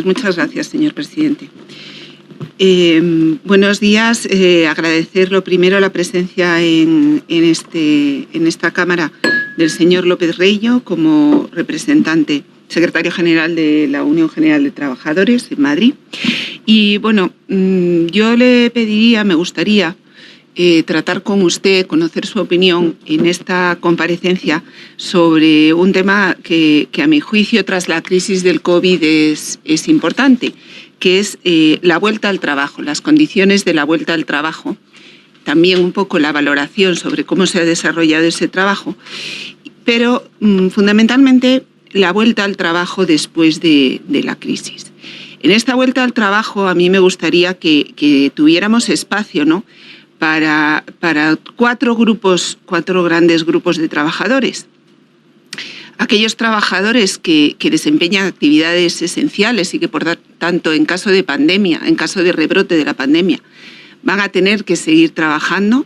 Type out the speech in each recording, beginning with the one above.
Muchas gracias, señor presidente. Buenos días. Agradecer lo primero la presencia en esta Cámara del señor López Reyo como representante, secretario general de la Unión General de Trabajadores en Madrid. Y bueno, yo le pediría, me gustaría tratar con usted, conocer su opinión en esta comparecencia sobre un tema que a mi juicio tras la crisis del COVID es importante, que es la vuelta al trabajo, las condiciones de la vuelta al trabajo, también un poco la valoración sobre cómo se ha desarrollado ese trabajo, pero fundamentalmente la vuelta al trabajo después de la crisis. En esta vuelta al trabajo a mí me gustaría que tuviéramos espacio, ¿no?, para cuatro grandes grupos de trabajadores. Aquellos trabajadores que desempeñan actividades esenciales y que, por tanto, en caso de pandemia, en caso de rebrote de la pandemia, van a tener que seguir trabajando,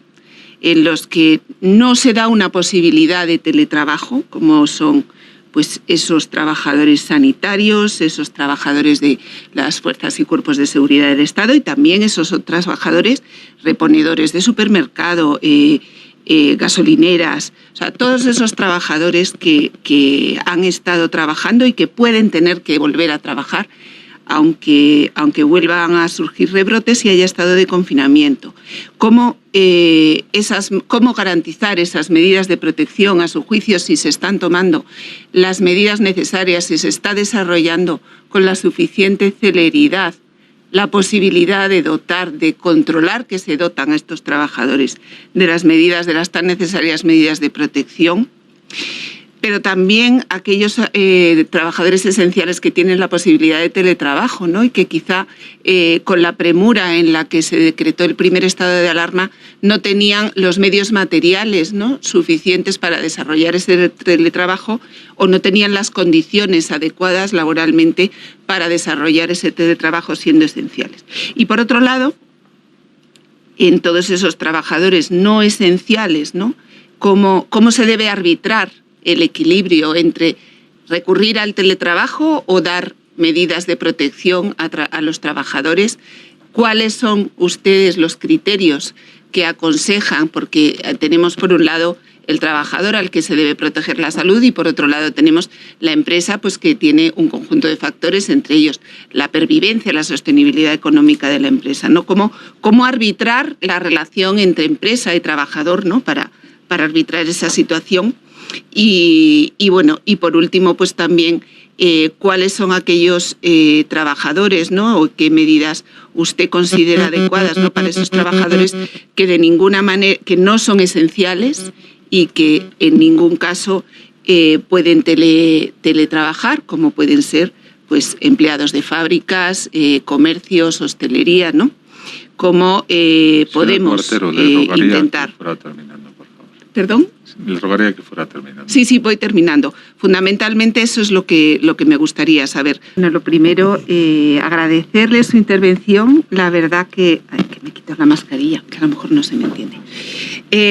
en los que no se da una posibilidad de teletrabajo, como son pues esos trabajadores sanitarios, esos trabajadores de las fuerzas y cuerpos de seguridad del Estado y también esos otros trabajadores reponedores de supermercado, gasolineras, o sea, todos esos trabajadores que han estado trabajando y que pueden tener que volver a trabajar aunque vuelvan a surgir rebrotes y haya estado de confinamiento. ¿Cómo garantizar esas medidas de protección a su juicio si se están tomando las medidas necesarias, si se está desarrollando con la suficiente celeridad la posibilidad de dotar, de controlar que se dotan a estos trabajadores de las tan necesarias medidas de protección? Pero también aquellos trabajadores esenciales que tienen la posibilidad de teletrabajo, ¿no?, y que quizá con la premura en la que se decretó el primer estado de alarma no tenían los medios materiales, ¿no?, suficientes para desarrollar ese teletrabajo o no tenían las condiciones adecuadas laboralmente para desarrollar ese teletrabajo siendo esenciales. Y por otro lado, en todos esos trabajadores no esenciales, ¿no?, ¿cómo se debe arbitrar el equilibrio entre recurrir al teletrabajo o dar medidas de protección a los trabajadores? ¿Cuáles son ustedes los criterios que aconsejan? Porque tenemos por un lado el trabajador al que se debe proteger la salud y por otro lado tenemos la empresa, pues, que tiene un conjunto de factores, entre ellos la pervivencia, la sostenibilidad económica de la empresa, ¿no? ¿Cómo arbitrar la relación entre empresa y trabajador, ¿no?, para arbitrar esa situación? Y bueno, y por último, pues también cuáles son aquellos trabajadores, ¿no?, o qué medidas usted considera adecuadas, ¿no?, para esos trabajadores que de ninguna manera, que no son esenciales y que en ningún caso pueden teletrabajar, como pueden ser pues empleados de fábricas, comercios, hostelería, ¿no? ¿Cómo podemos intentar? ¿Perdón? Le rogaría que fuera terminando. Sí, voy terminando. Fundamentalmente eso es lo que me gustaría saber. Bueno, lo primero, agradecerle su intervención. La verdad que me quito la mascarilla, que a lo mejor no se me entiende.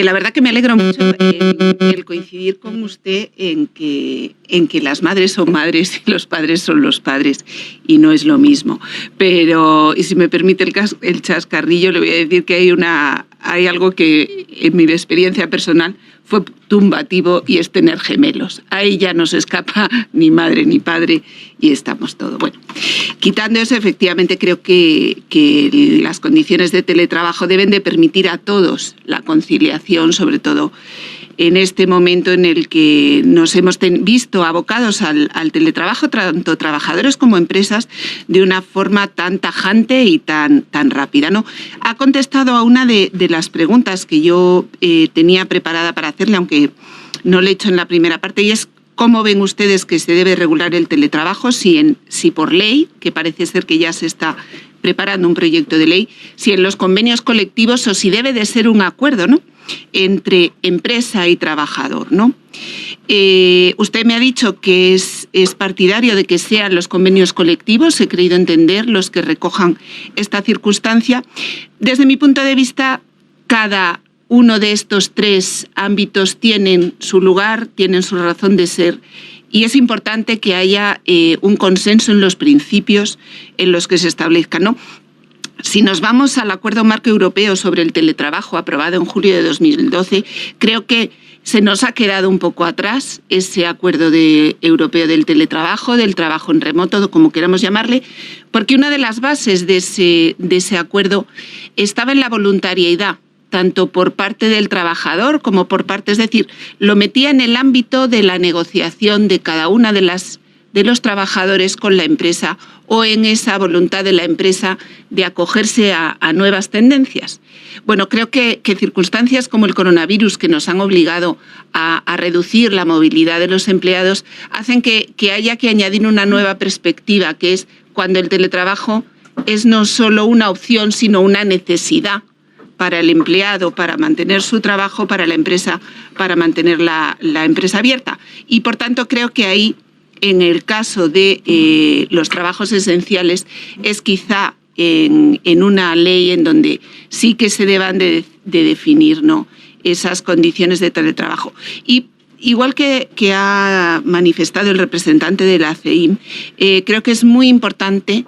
La verdad que me alegro mucho el coincidir con usted en que las madres son madres y los padres son los padres y no es lo mismo. Pero, y si me permite el chascarrillo, le voy a decir que hay algo que en mi experiencia personal fue tumbativo y es tener gemelos. Ahí ya no se escapa ni madre ni padre y estamos todos. Bueno, quitando eso, efectivamente creo que las condiciones de teletrabajo deben de permitir a todos la conciliación, sobre todo en este momento en el que nos hemos visto abocados al teletrabajo, tanto trabajadores como empresas, de una forma tan tajante y tan rápida, ¿no? Ha contestado a una de las preguntas que yo tenía preparada para hacerle, aunque no le he hecho en la primera parte, y es ¿cómo ven ustedes que se debe regular el teletrabajo? Si por ley, que parece ser que ya se está preparando un proyecto de ley, si en los convenios colectivos o si debe de ser un acuerdo, ¿no?, entre empresa y trabajador, ¿no? Usted me ha dicho que es partidario de que sean los convenios colectivos, he creído entender, los que recojan esta circunstancia. Desde mi punto de vista, cada uno de estos tres ámbitos tienen su lugar, tienen su razón de ser y es importante que haya un consenso en los principios en los que se establezcan, ¿no? Si nos vamos al Acuerdo Marco Europeo sobre el teletrabajo aprobado en julio de 2012, creo que se nos ha quedado un poco atrás ese acuerdo europeo del teletrabajo, del trabajo en remoto, como queramos llamarle, porque una de las bases de ese acuerdo estaba en la voluntariedad, tanto por parte del trabajador como por parte, es decir, lo metía en el ámbito de la negociación de cada una de los trabajadores con la empresa o en esa voluntad de la empresa de acogerse a nuevas tendencias. Bueno, creo que circunstancias como el coronavirus, que nos han obligado a reducir la movilidad de los empleados, hacen que haya que añadir una nueva perspectiva, que es cuando el teletrabajo es no solo una opción, sino una necesidad para el empleado, para mantener su trabajo, para la empresa, para mantener la empresa abierta. Y, por tanto, creo que ahí, en el caso de los trabajos esenciales, es quizá en una ley en donde sí que se deban de definir, ¿no?, esas condiciones de teletrabajo. Y igual que ha manifestado el representante de la CEIM, creo que es muy importante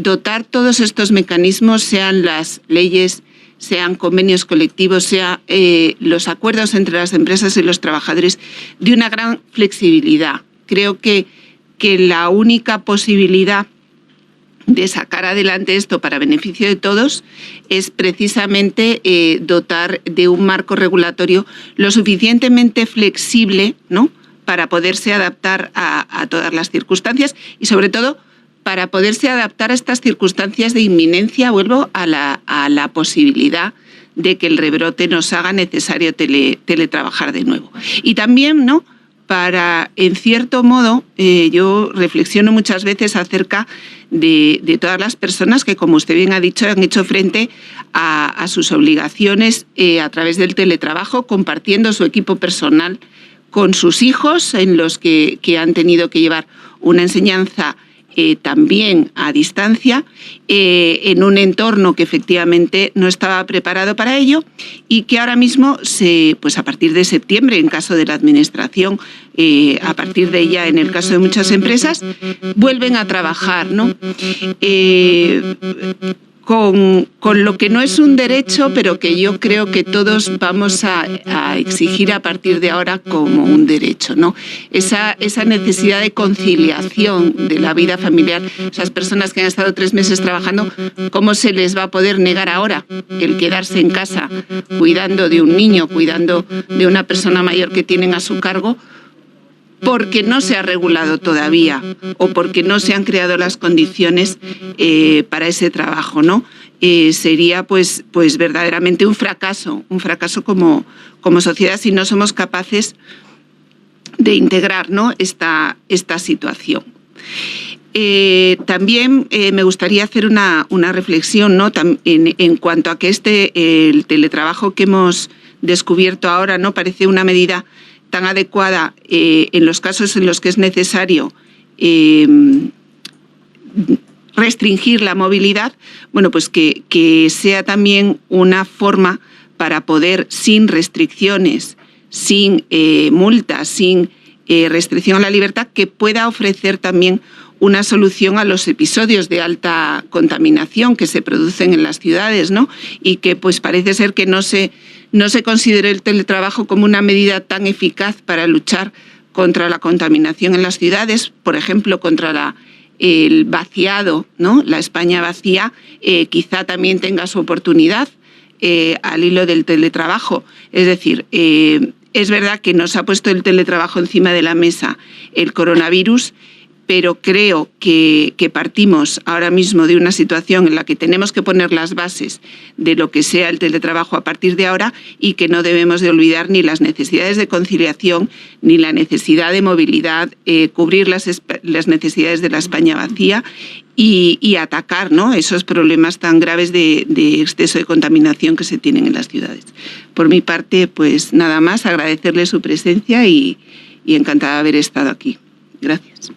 dotar todos estos mecanismos, sean las leyes, sean convenios colectivos, sean los acuerdos entre las empresas y los trabajadores, de una gran flexibilidad. Creo que la única posibilidad de sacar adelante esto para beneficio de todos es precisamente dotar de un marco regulatorio lo suficientemente flexible, ¿no?, para poderse adaptar a todas las circunstancias y, sobre todo, para poderse adaptar a estas circunstancias de inminencia, vuelvo a la posibilidad de que el rebrote nos haga necesario teletrabajar de nuevo. Y también, ¿no?, para, en cierto modo, yo reflexiono muchas veces acerca de todas las personas que, como usted bien ha dicho, han hecho frente a sus obligaciones a través del teletrabajo, compartiendo su equipo personal con sus hijos, en los que han tenido que llevar una enseñanza también a distancia, en un entorno que efectivamente no estaba preparado para ello y que ahora mismo, pues a partir de septiembre, en caso de la Administración, a partir de ella, en el caso de muchas empresas, vuelven a trabajar, ¿no?, con lo que no es un derecho, pero que yo creo que todos vamos a exigir a partir de ahora como un derecho, ¿no? Esa necesidad de conciliación de la vida familiar. Esas personas que han estado 3 meses trabajando, ¿cómo se les va a poder negar ahora el quedarse en casa cuidando de un niño, cuidando de una persona mayor que tienen a su cargo, porque no se ha regulado todavía o porque no se han creado las condiciones para ese trabajo, ¿no? Sería pues verdaderamente un fracaso como sociedad si no somos capaces de integrar, ¿no?, esta situación. También me gustaría hacer una reflexión, ¿no?, en cuanto a que el teletrabajo que hemos descubierto ahora, ¿no?, parece una medida tan adecuada en los casos en los que es necesario restringir la movilidad, bueno, pues que sea también una forma para poder, sin restricciones, sin multas, sin restricción a la libertad, que pueda ofrecer también una solución a los episodios de alta contaminación que se producen en las ciudades, ¿no?, y que pues parece ser que no se consideró el teletrabajo como una medida tan eficaz para luchar contra la contaminación en las ciudades, por ejemplo, contra el vaciado, ¿no?, la España vacía, quizá también tenga su oportunidad al hilo del teletrabajo. Es decir, es verdad que nos ha puesto el teletrabajo encima de la mesa el coronavirus, pero creo que partimos ahora mismo de una situación en la que tenemos que poner las bases de lo que sea el teletrabajo a partir de ahora y que no debemos de olvidar ni las necesidades de conciliación ni la necesidad de movilidad, cubrir las necesidades de la España vacía y atacar, ¿no?, esos problemas tan graves de exceso de contaminación que se tienen en las ciudades. Por mi parte, pues nada más, agradecerle su presencia y encantada de haber estado aquí. Gracias.